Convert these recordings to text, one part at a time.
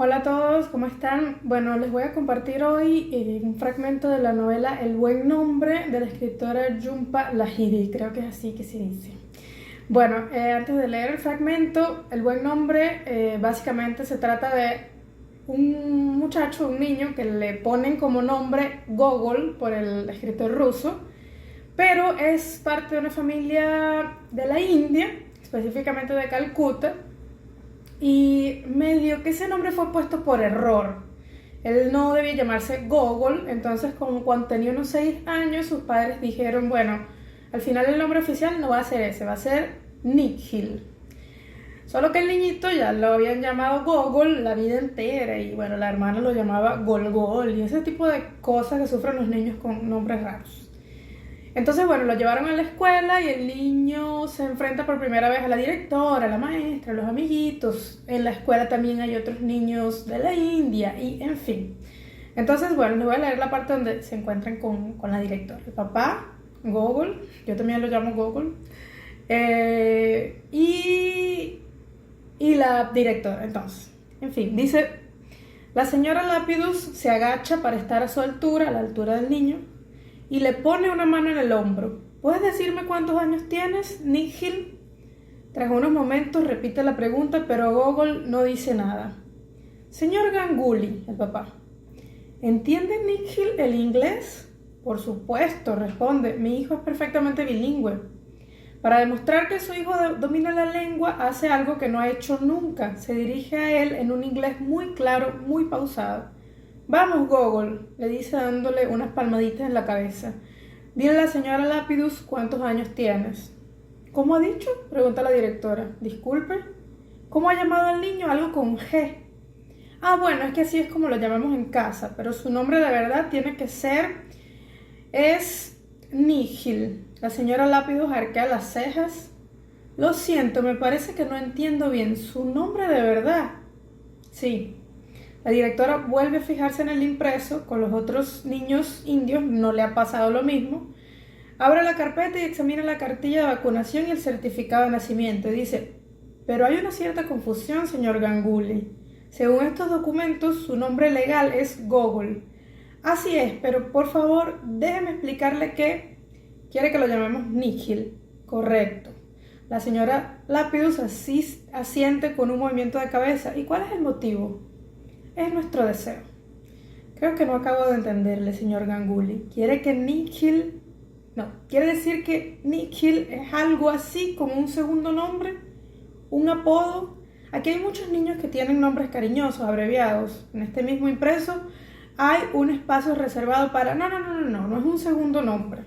Hola a todos, ¿cómo están? Bueno, les voy a compartir hoy un fragmento de la novela El buen nombre de la escritora Jhumpa Lahiri, creo que es así que se dice. Bueno, antes de leer el fragmento, El buen nombre básicamente se trata de un muchacho, un niño que le ponen como nombre Gogol por el escritor ruso, pero es parte de una familia de la India, específicamente de Calcuta, y medio que ese nombre fue puesto por error. Él no debía llamarse Gogol, entonces como cuando tenía unos 6 años sus padres dijeron, bueno, al final el nombre oficial no va a ser ese, va a ser Nikhil. Solo que el niñito ya lo habían llamado Gogol la vida entera y bueno, la hermana lo llamaba Golgol y ese tipo de cosas que sufren los niños con nombres raros. Entonces, bueno, lo llevaron a la escuela y el niño se enfrenta por primera vez a la directora, a la maestra, a los amiguitos. En la escuela también hay otros niños de la India y en fin. Entonces, bueno, les voy a leer la parte donde se encuentran con la directora. El papá, Gogol, yo también lo llamo Gogol, y la directora. Entonces, en fin, dice, la señora Lapidus se agacha para estar a su altura, a la altura del niño, y le pone una mano en el hombro. ¿Puedes decirme cuántos años tienes, Nikhil? Tras unos momentos repite la pregunta, pero Gogol no dice nada. Señor Ganguly, el papá, ¿entiende Nikhil el inglés? Por supuesto, responde. Mi hijo es perfectamente bilingüe. Para demostrar que su hijo domina la lengua, hace algo que no ha hecho nunca. Se dirige a él en un inglés muy claro, muy pausado. Vamos, Gogol, le dice dándole unas palmaditas en la cabeza. Dile a la señora Lapidus cuántos años tienes. ¿Cómo ha dicho? Pregunta la directora. Disculpe. ¿Cómo ha llamado al niño? Algo con G. Ah, bueno, es que así es como lo llamamos en casa, pero su nombre de verdad tiene que ser... es Nihil. La señora Lapidus arquea las cejas. Lo siento, me parece que no entiendo bien. ¿Su nombre de verdad? Sí. La directora vuelve a fijarse en el impreso, con los otros niños indios no le ha pasado lo mismo. Abre la carpeta y examina la cartilla de vacunación y el certificado de nacimiento. Y dice, pero hay una cierta confusión, señor Ganguly. Según estos documentos, su nombre legal es Gogol. Así es, pero por favor, déjeme explicarle que quiere que lo llamemos Nikhil. Correcto. La señora Lapidus asiente con un movimiento de cabeza. ¿Y cuál es el motivo? Es nuestro deseo. Creo que no acabo de entenderle, señor Ganguly. ¿Quiere que Nikhil... No, quiere decir que Nikhil es algo así como un segundo nombre? ¿Un apodo? Aquí hay muchos niños que tienen nombres cariñosos, abreviados. En este mismo impreso hay un espacio reservado para... No es un segundo nombre.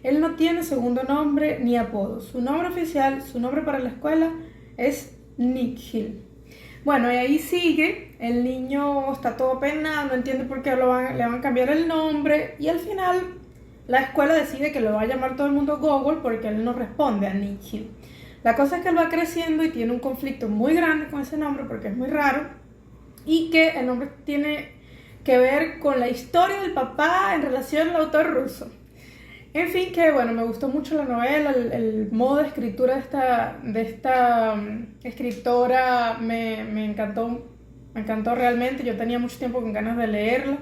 Él no tiene segundo nombre ni apodo. Su nombre oficial, su nombre para la escuela es Nikhil. Bueno, y ahí sigue, el niño está todo penado, no entiende por qué le van a cambiar el nombre y al final la escuela decide que lo va a llamar todo el mundo Gogol porque él no responde a Nikhil. La cosa es que él va creciendo y tiene un conflicto muy grande con ese nombre porque es muy raro y que el nombre tiene que ver con la historia del papá en relación al autor ruso. En fin, que bueno, me gustó mucho la novela, el modo de escritura de esta escritora me encantó realmente. Yo tenía mucho tiempo con ganas de leerla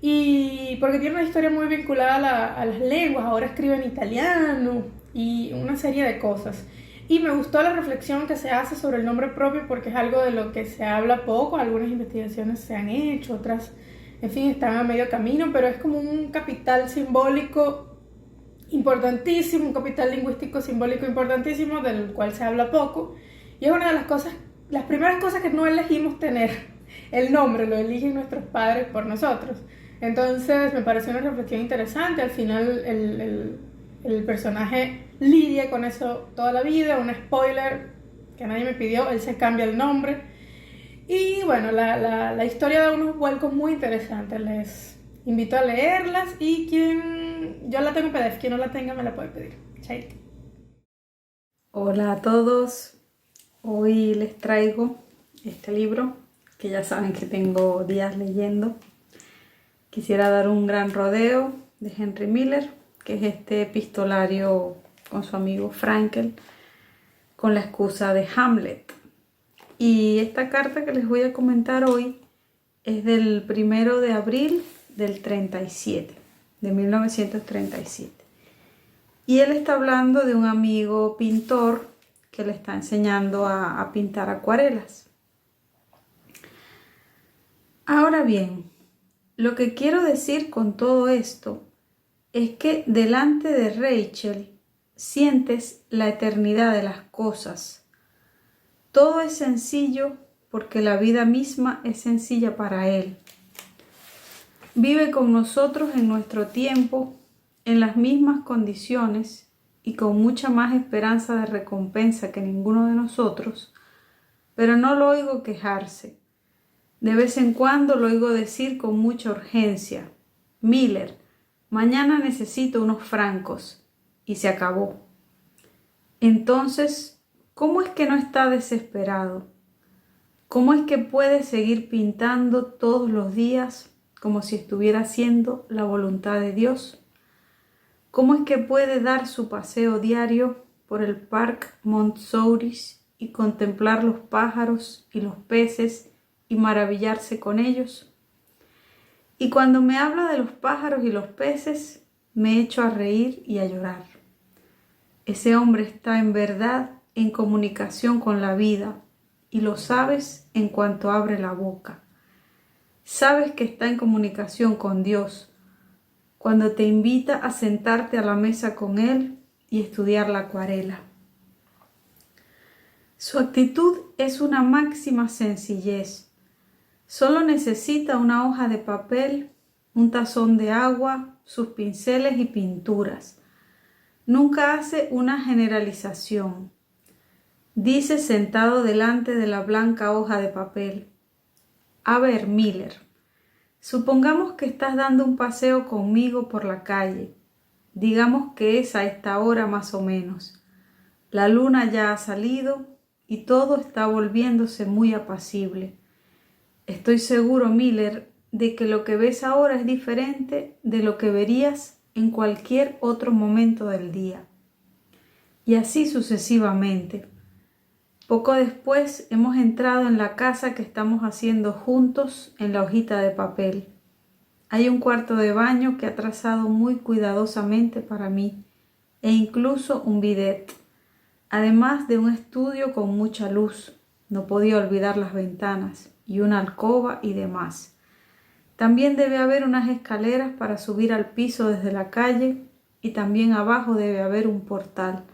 y porque tiene una historia muy vinculada a las lenguas, ahora escribe en italiano y una serie de cosas. Y me gustó la reflexión que se hace sobre el nombre propio porque es algo de lo que se habla poco, algunas investigaciones se han hecho, otras, en fin, están a medio camino, pero es como un capital simbólico importantísimo, un capital lingüístico simbólico importantísimo del cual se habla poco y es una de las cosas, las primeras cosas que no elegimos tener, el nombre lo eligen nuestros padres por nosotros. Entonces me pareció una reflexión interesante. Al final el personaje lidia con eso toda la vida, un spoiler que nadie me pidió, él se cambia el nombre y bueno, la historia da unos vuelcos muy interesantes. Les invito a leerlas y yo la tengo en PDF, quien no la tenga me la puede pedir. Chaito. Hola a todos, hoy les traigo este libro que ya saben que tengo días leyendo. Quisiera dar un gran rodeo de Henry Miller, que es este epistolario con su amigo Frankel con la excusa de Hamlet. Y esta carta que les voy a comentar hoy es del 1 de abril del 37, de 1937. Y él está hablando de un amigo pintor que le está enseñando a pintar acuarelas. Ahora bien, lo que quiero decir con todo esto es que delante de Rachel sientes la eternidad de las cosas. Todo es sencillo porque la vida misma es sencilla para él. Vive con nosotros en nuestro tiempo, en las mismas condiciones y con mucha más esperanza de recompensa que ninguno de nosotros, pero no lo oigo quejarse. De vez en cuando lo oigo decir con mucha urgencia: Miller, mañana necesito unos francos. Y se acabó. Entonces, ¿cómo es que no está desesperado? ¿Cómo es que puede seguir pintando todos los días como si estuviera haciendo la voluntad de Dios? ¿Cómo es que puede dar su paseo diario por el Parc Montsouris y contemplar los pájaros y los peces y maravillarse con ellos? Y cuando me habla de los pájaros y los peces, me echo a reír y a llorar. Ese hombre está en verdad en comunicación con la vida, y lo sabes en cuanto abre la boca. Sabes que está en comunicación con Dios cuando te invita a sentarte a la mesa con Él y estudiar la acuarela. Su actitud es una máxima sencillez. Solo necesita una hoja de papel, un tazón de agua, sus pinceles y pinturas. Nunca hace una generalización. Dice sentado delante de la blanca hoja de papel: a ver, Miller, supongamos que estás dando un paseo conmigo por la calle. Digamos que es a esta hora más o menos. La luna ya ha salido y todo está volviéndose muy apacible. Estoy seguro, Miller, de que lo que ves ahora es diferente de lo que verías en cualquier otro momento del día. Y así sucesivamente. Poco después hemos entrado en la casa que estamos haciendo juntos en la hojita de papel. Hay un cuarto de baño que ha trazado muy cuidadosamente para mí, e incluso un bidet, además de un estudio con mucha luz, no podía olvidar las ventanas, y una alcoba y demás. También debe haber unas escaleras para subir al piso desde la calle, y también abajo debe haber un portal.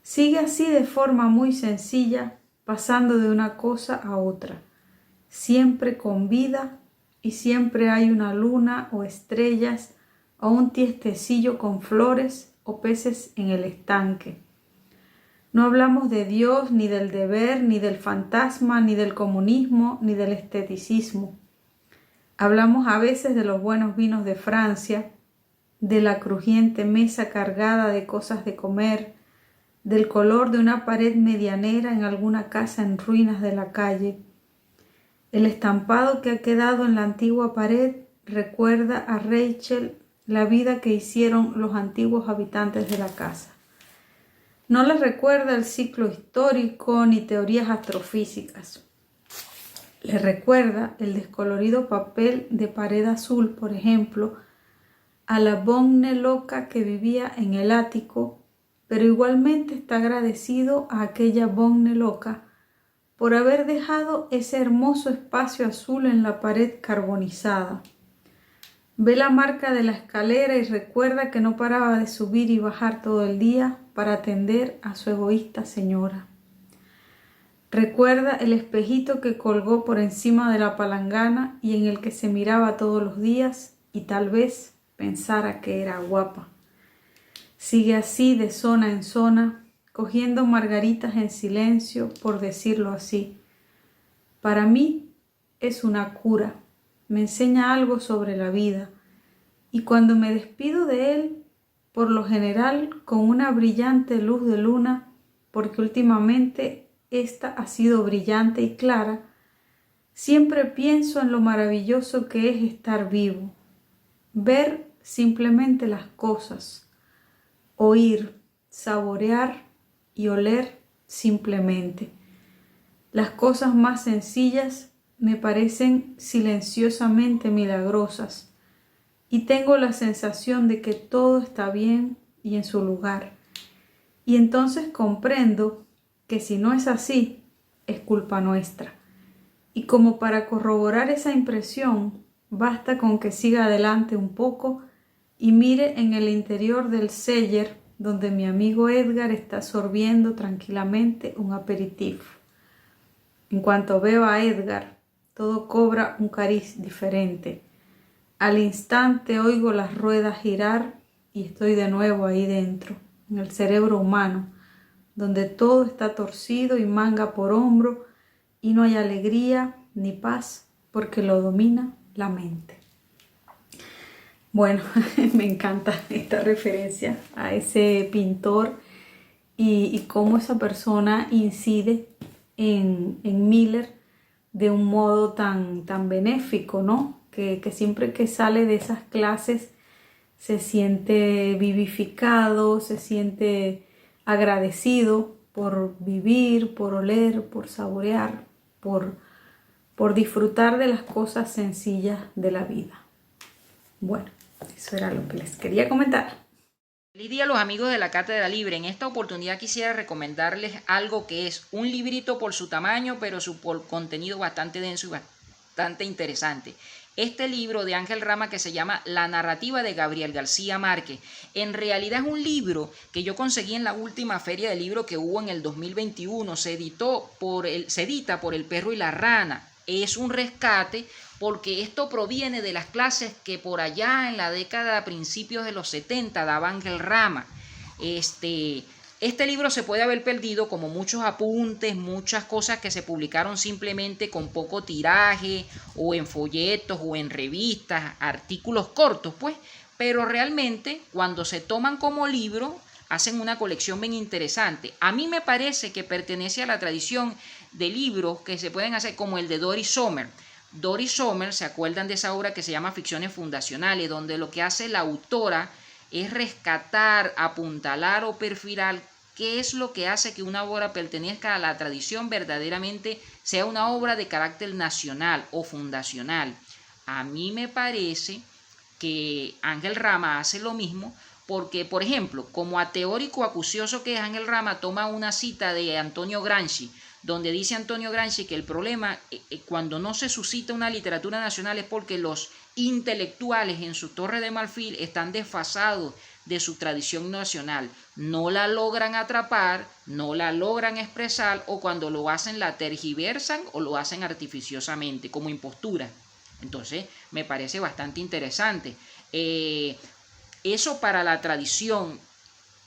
Sigue así de forma muy sencilla, pasando de una cosa a otra, siempre con vida, y siempre hay una luna o estrellas o un tiestecillo con flores o peces en el estanque. No hablamos de Dios, ni del deber, ni del fantasma, ni del comunismo, ni del esteticismo. Hablamos a veces de los buenos vinos de Francia, de la crujiente mesa cargada de cosas de comer, del color de una pared medianera en alguna casa en ruinas de la calle. El estampado que ha quedado en la antigua pared recuerda a Rachel la vida que hicieron los antiguos habitantes de la casa. No les recuerda el ciclo histórico ni teorías astrofísicas. Le recuerda el descolorido papel de pared azul, por ejemplo, a la bonne loca que vivía en el ático, pero igualmente está agradecido a aquella bonne loca por haber dejado ese hermoso espacio azul en la pared carbonizada. Ve la marca de la escalera y recuerda que no paraba de subir y bajar todo el día para atender a su egoísta señora. Recuerda el espejito que colgó por encima de la palangana y en el que se miraba todos los días y tal vez pensara que era guapa. Sigue así de zona en zona, cogiendo margaritas en silencio, por decirlo así. Para mí es una cura, me enseña algo sobre la vida, y cuando me despido de él, por lo general con una brillante luz de luna, porque últimamente esta ha sido brillante y clara, siempre pienso en lo maravilloso que es estar vivo, ver simplemente las cosas, oír, saborear y oler simplemente. Las cosas más sencillas me parecen silenciosamente milagrosas y tengo la sensación de que todo está bien y en su lugar. Y entonces comprendo que si no es así, es culpa nuestra. Y como para corroborar esa impresión, basta con que siga adelante un poco y mire en el interior del cellar donde mi amigo Edgar está sorbiendo tranquilamente un aperitivo. En cuanto veo a Edgar, todo cobra un cariz diferente. Al instante oigo las ruedas girar y estoy de nuevo ahí dentro, en el cerebro humano, donde todo está torcido y manga por hombro y no hay alegría ni paz porque lo domina la mente. Bueno, me encanta esta referencia a ese pintor y cómo esa persona incide en Miller de un modo tan benéfico, ¿no? Que siempre que sale de esas clases se siente vivificado, se siente agradecido por vivir, por oler, por saborear, por disfrutar de las cosas sencillas de la vida. Bueno, eso era lo que les quería comentar. Feliz día a los amigos de la Cátedra Libre. En esta oportunidad quisiera recomendarles algo que es un librito por su tamaño, pero su contenido bastante denso y bastante interesante. Este libro de Ángel Rama que se llama La narrativa de Gabriel García Márquez. En realidad es un libro que yo conseguí en la última feria de libro que hubo en el 2021. Se edita por El Perro y la Rana. Es un rescate porque esto proviene de las clases que por allá en la década a principios de los 70 daba Ángel Rama. Este libro se puede haber perdido como muchos apuntes, muchas cosas que se publicaron simplemente con poco tiraje o en folletos o en revistas, artículos cortos, pues, pero realmente cuando se toman como libro hacen una colección bien interesante. A mí me parece que pertenece a la tradición de libros que se pueden hacer como el de Doris Sommer. Doris Sommer, ¿se acuerdan de esa obra que se llama Ficciones Fundacionales? Donde lo que hace la autora es rescatar, apuntalar o perfilar qué es lo que hace que una obra pertenezca a la tradición verdaderamente sea una obra de carácter nacional o fundacional. A mí me parece que Ángel Rama hace lo mismo porque, por ejemplo, como a teórico acucioso que es Ángel Rama, toma una cita de Antonio Gramsci, donde dice Antonio Gramsci que el problema cuando no se suscita una literatura nacional es porque los intelectuales en su torre de marfil están desfasados de su tradición nacional, no la logran atrapar, no la logran expresar o cuando lo hacen la tergiversan o lo hacen artificiosamente como impostura. Entonces me parece bastante interesante. Eso para la tradición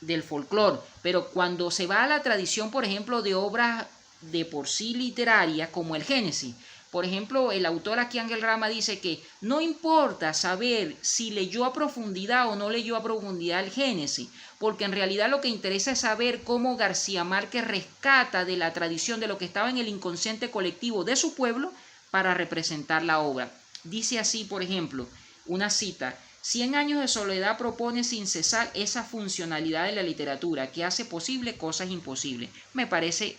del folclore, pero cuando se va a la tradición, por ejemplo, de obras de por sí literaria como el Génesis. Por ejemplo, el autor aquí, Ángel Rama, dice que no importa saber si leyó a profundidad o no leyó a profundidad el Génesis, porque en realidad lo que interesa es saber cómo García Márquez rescata de la tradición de lo que estaba en el inconsciente colectivo de su pueblo para representar la obra. Dice así, por ejemplo, una cita: 100 años de soledad propone sin cesar esa funcionalidad de la literatura que hace posible cosas imposibles. Me parece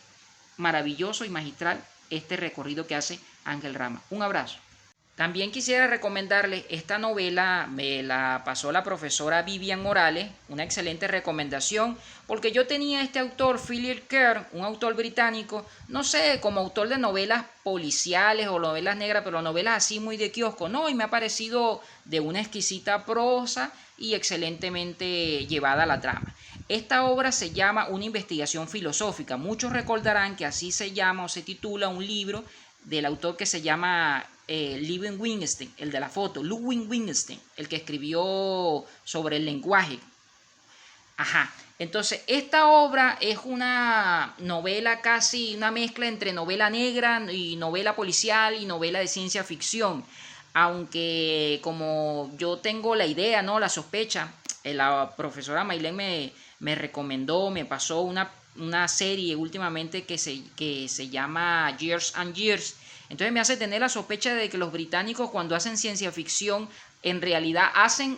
maravilloso y magistral este recorrido que hace Ángel Rama. Un abrazo. También quisiera recomendarles esta novela, me la pasó la profesora Vivian Morales, una excelente recomendación, porque yo tenía este autor, Philip Kerr, un autor británico, no sé, como autor de novelas policiales o novelas negras, pero novelas así muy de kiosco, no, y me ha parecido de una exquisita prosa y excelentemente llevada a la trama. Esta obra se llama Una investigación filosófica. Muchos recordarán que así se llama o se titula un libro del autor que se llama Ludwig Wittgenstein, el de la foto, Ludwig Wittgenstein, el que escribió sobre el lenguaje. Ajá. Entonces, esta obra es una novela casi, una mezcla entre novela negra y novela policial y novela de ciencia ficción. Aunque como yo tengo la idea, ¿no? La sospecha, la profesora Maylene me recomendó, me pasó una serie últimamente que se llama Years and Years. Entonces me hace tener la sospecha de que los británicos cuando hacen ciencia ficción en realidad hacen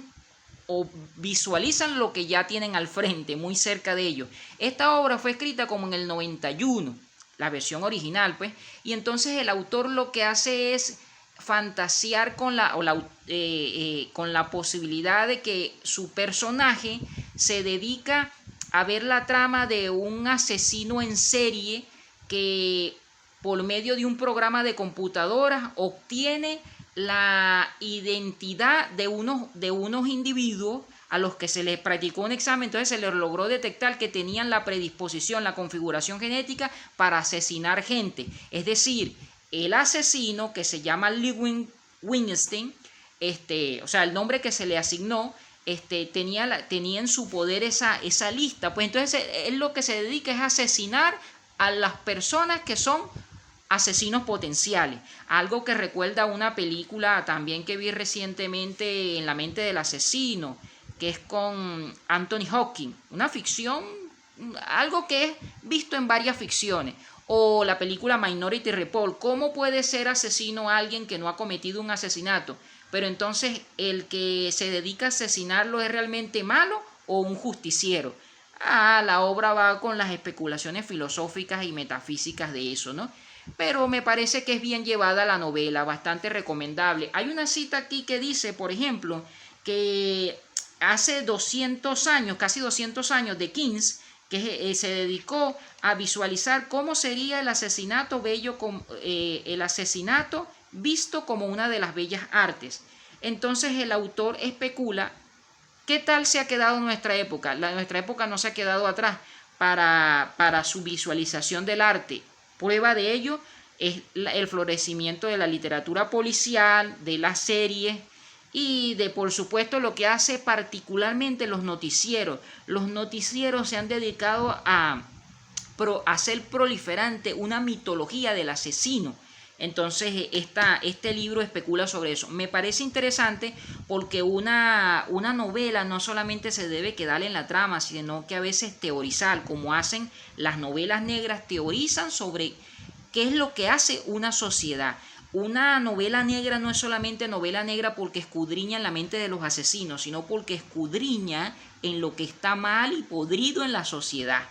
o visualizan lo que ya tienen al frente, muy cerca de ellos. Esta obra fue escrita como en el 91. la versión original, pues, y entonces el autor lo que hace es fantasear con la posibilidad de que su personaje se dedica a ver la trama de un asesino en serie que por medio de un programa de computadoras obtiene la identidad de unos individuos a los que se les practicó un examen, entonces se les logró detectar que tenían la predisposición, la configuración genética para asesinar gente. Es decir, el asesino, que se llama Lewin Weinstein, o sea, el nombre que se le asignó, tenía en su poder esa lista. Pues entonces él lo que se dedica es a asesinar a las personas que son asesinos potenciales. Algo que recuerda a una película también que vi recientemente, En la mente del asesino, que es con Anthony Hopkins. Una ficción, algo que es visto en varias ficciones. O la película Minority Report. ¿Cómo puede ser asesino alguien que no ha cometido un asesinato? Pero entonces el que se dedica a asesinarlo es realmente malo o un justiciero. La obra va con las especulaciones filosóficas y metafísicas de eso, ¿no? Pero me parece que es bien llevada la novela, bastante recomendable. Hay una cita aquí que dice, por ejemplo, que hace 200 años, casi 200 años, de Keynes, que se dedicó a visualizar cómo sería el asesinato el asesinato visto como una de las bellas artes. Entonces el autor especula qué tal se ha quedado nuestra época. Nuestra época no se ha quedado atrás para su visualización del arte. Prueba de ello es el florecimiento de la literatura policial, de las series y de, por supuesto, lo que hace particularmente los noticieros. Los noticieros se han dedicado a hacer proliferante una mitología del asesino. Entonces este libro especula sobre eso. Me parece interesante porque una novela no solamente se debe quedar en la trama, sino que a veces teorizar, como hacen las novelas negras, teorizan sobre qué es lo que hace una sociedad. Una novela negra no es solamente novela negra porque escudriña en la mente de los asesinos, sino porque escudriña en lo que está mal y podrido en la sociedad.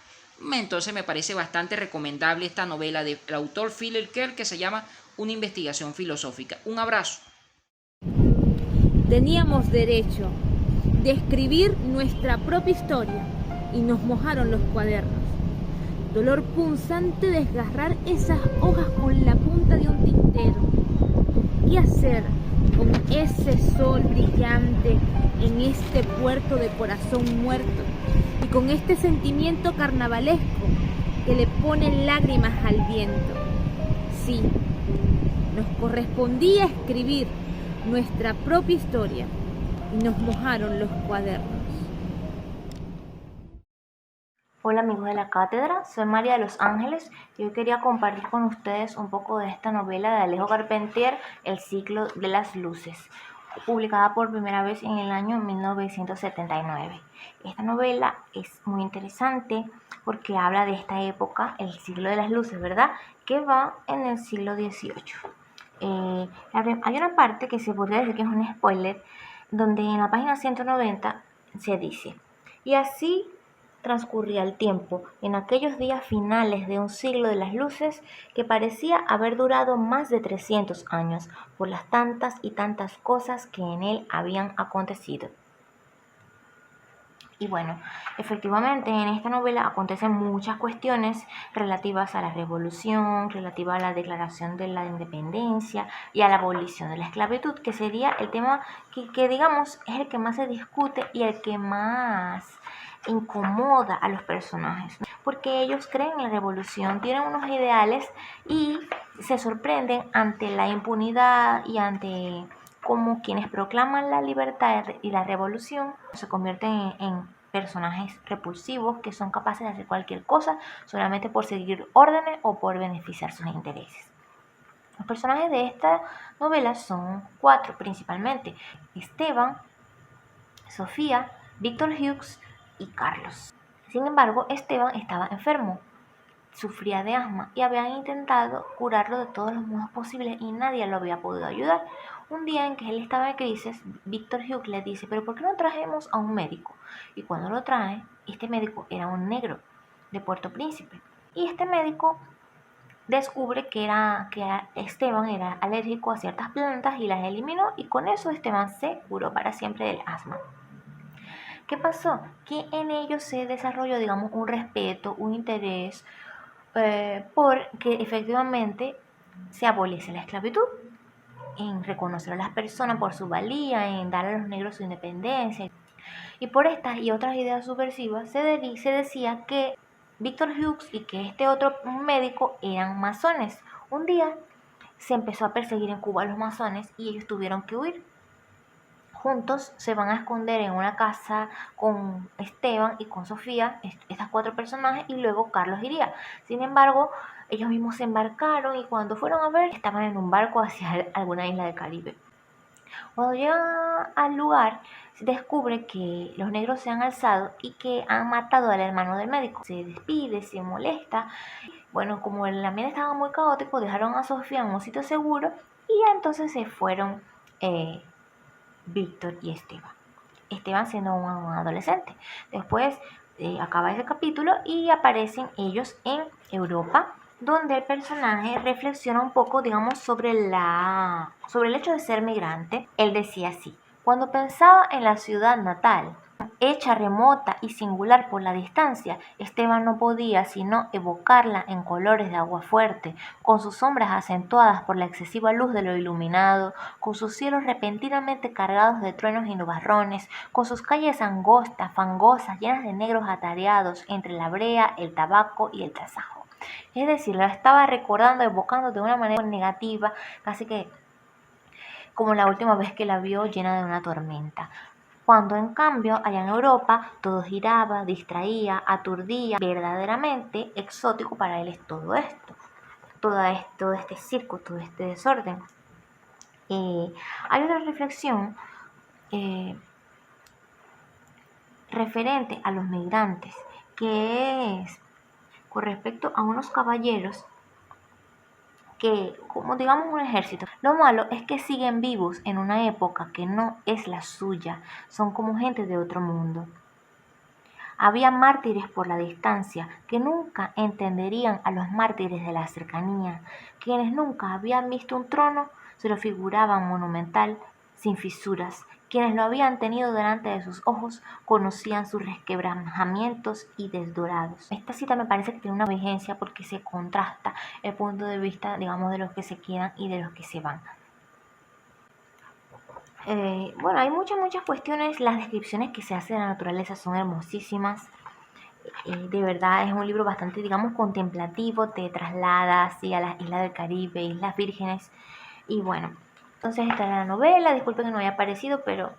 Entonces me parece bastante recomendable esta novela del autor Philip Kerr que se llama Una investigación filosófica. Un abrazo. Teníamos derecho de escribir nuestra propia historia y nos mojaron los cuadernos. Dolor punzante desgarrar esas hojas con la punta de un tintero. ¿Qué hacer con ese sol brillante en este puerto de corazón muerto y con este sentimiento carnavalesco que le pone lágrimas al viento? Sí, nos correspondía escribir nuestra propia historia y nos mojaron los cuadernos. Hola amigos de la cátedra, soy María de los Ángeles y hoy quería compartir con ustedes un poco de esta novela de Alejo Carpentier, El ciclo de las luces, publicada por primera vez en el año 1979. Esta novela es muy interesante porque habla de esta época, el siglo de las luces, ¿verdad?, que va en el siglo XVIII. Hay una parte que se podría decir que es un spoiler, donde en la página 190 se dice: y así transcurría el tiempo en aquellos días finales de un siglo de las luces que parecía haber durado más de 300 años por las tantas y tantas cosas que en él habían acontecido. Y bueno, efectivamente en esta novela acontecen muchas cuestiones relativas a la revolución, relativas a la declaración de la independencia y a la abolición de la esclavitud, que sería el tema que digamos es el que más se discute y el que más incomoda a los personajes, porque ellos creen en la revolución, tienen unos ideales y se sorprenden ante la impunidad y ante cómo quienes proclaman la libertad y la revolución se convierten en personajes repulsivos que son capaces de hacer cualquier cosa solamente por seguir órdenes o por beneficiar sus intereses. Los personajes de esta novela son 4 principalmente: Esteban, Sofía, Víctor Hughes y Carlos. Sin embargo, Esteban estaba enfermo, sufría de asma y habían intentado curarlo de todos los modos posibles y nadie lo había podido ayudar. Un día en que él estaba en crisis, Víctor Hughes le dice: ¿pero por qué no trajemos a un médico? Y cuando lo trae, este médico era un negro de Puerto Príncipe. Y este médico descubre que Esteban era alérgico a ciertas plantas y las eliminó, y con eso Esteban se curó para siempre del asma. ¿Qué pasó? Que en ellos se desarrolló, digamos, un respeto, un interés por que efectivamente se aboliese la esclavitud, en reconocer a las personas por su valía, en dar a los negros su independencia. Y por estas y otras ideas subversivas se decía que Victor Hughes y que este otro médico eran masones. Un día se empezó a perseguir en Cuba a los masones y ellos tuvieron que huir. Juntos se van a esconder en una casa con Esteban y con Sofía, estas 4 personajes, y luego Carlos iría. Sin embargo, ellos mismos se embarcaron y cuando fueron a ver, estaban en un barco hacia alguna isla del Caribe. Cuando llegan al lugar, se descubre que los negros se han alzado y que han matado al hermano del médico. Se despide, se molesta. Bueno, como el ambiente estaba muy caótico, dejaron a Sofía en un sitio seguro y entonces se fueron Víctor y Esteban. Esteban siendo un adolescente. Después acaba ese capítulo y aparecen ellos en Europa, donde el personaje reflexiona un poco, digamos, sobre el hecho de ser migrante. Él decía así: cuando pensaba en la ciudad natal, hecha remota y singular por la distancia, Esteban no podía sino evocarla en colores de agua fuerte, con sus sombras acentuadas por la excesiva luz de lo iluminado, con sus cielos repentinamente cargados de truenos y nubarrones, con sus calles angostas, fangosas, llenas de negros atareados entre la brea, el tabaco y el tasajo. Es decir, lo estaba recordando, evocando de una manera negativa, casi que como la última vez que la vio llena de una tormenta. Cuando en cambio allá en Europa todo giraba, distraía, aturdía, verdaderamente exótico para él es todo esto, todo este circo, todo este desorden. Hay otra reflexión referente a los migrantes, que es con respecto a unos caballeros que, como digamos un ejército, lo malo es que siguen vivos en una época que no es la suya, son como gente de otro mundo. Había mártires por la distancia que nunca entenderían a los mártires de la cercanía, quienes nunca habían visto un trono se lo figuraban monumental, sin fisuras. Quienes lo habían tenido delante de sus ojos conocían sus resquebrajamientos y desdorados. Esta cita me parece que tiene una vigencia porque se contrasta el punto de vista, digamos, de los que se quedan y de los que se van. Bueno, hay muchas cuestiones. Las descripciones que se hacen de la naturaleza son hermosísimas. De verdad es un libro bastante, digamos, contemplativo. Te traslada así a las islas del Caribe, Islas Vírgenes. Y bueno, entonces esta es la novela. Disculpen que no haya aparecido, pero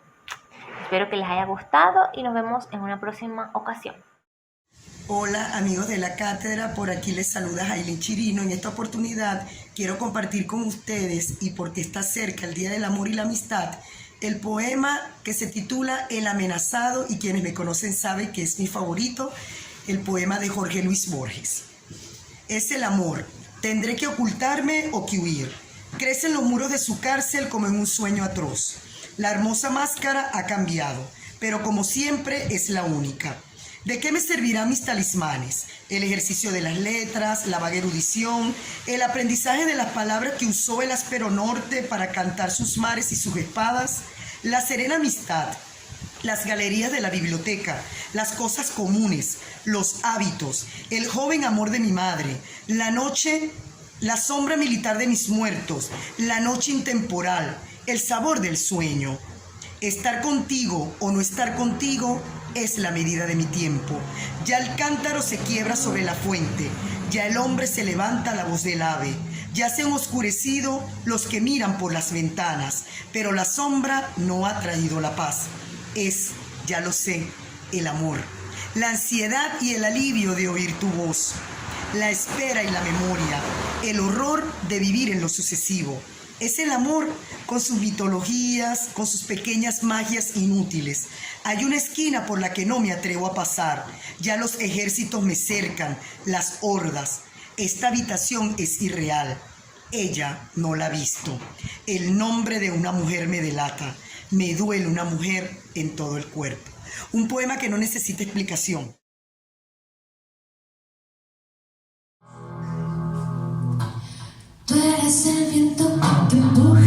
espero que les haya gustado y nos vemos en una próxima ocasión. Hola amigos de la cátedra, por aquí les saluda Jailin Chirino. En esta oportunidad quiero compartir con ustedes, y porque está cerca el Día del Amor y la Amistad, el poema que se titula El Amenazado, y quienes me conocen saben que es mi favorito, el poema de Jorge Luis Borges. Es el amor, tendré que ocultarme o que huir. Crecen los muros de su cárcel como en un sueño atroz. La hermosa máscara ha cambiado, pero como siempre es la única. ¿De qué me servirán mis talismanes? El ejercicio de las letras, la vaga erudición, el aprendizaje de las palabras que usó el áspero norte para cantar sus mares y sus espadas, la serena amistad, las galerías de la biblioteca, las cosas comunes, los hábitos, el joven amor de mi madre, la noche, la sombra militar de mis muertos, la noche intemporal, el sabor del sueño. Estar contigo o no estar contigo es la medida de mi tiempo. Ya el cántaro se quiebra sobre la fuente, ya el hombre se levanta a la voz del ave, ya se han oscurecido los que miran por las ventanas, pero la sombra no ha traído la paz. Es, ya lo sé, el amor, la ansiedad y el alivio de oír tu voz, la espera y la memoria, el horror de vivir en lo sucesivo. Es el amor con sus mitologías, con sus pequeñas magias inútiles. Hay una esquina por la que no me atrevo a pasar. Ya los ejércitos me cercan, las hordas. Esta habitación es irreal. Ella no la ha visto. El nombre de una mujer me delata. Me duele una mujer en todo el cuerpo. Un poema que no necesita explicación. eres el viento que empuja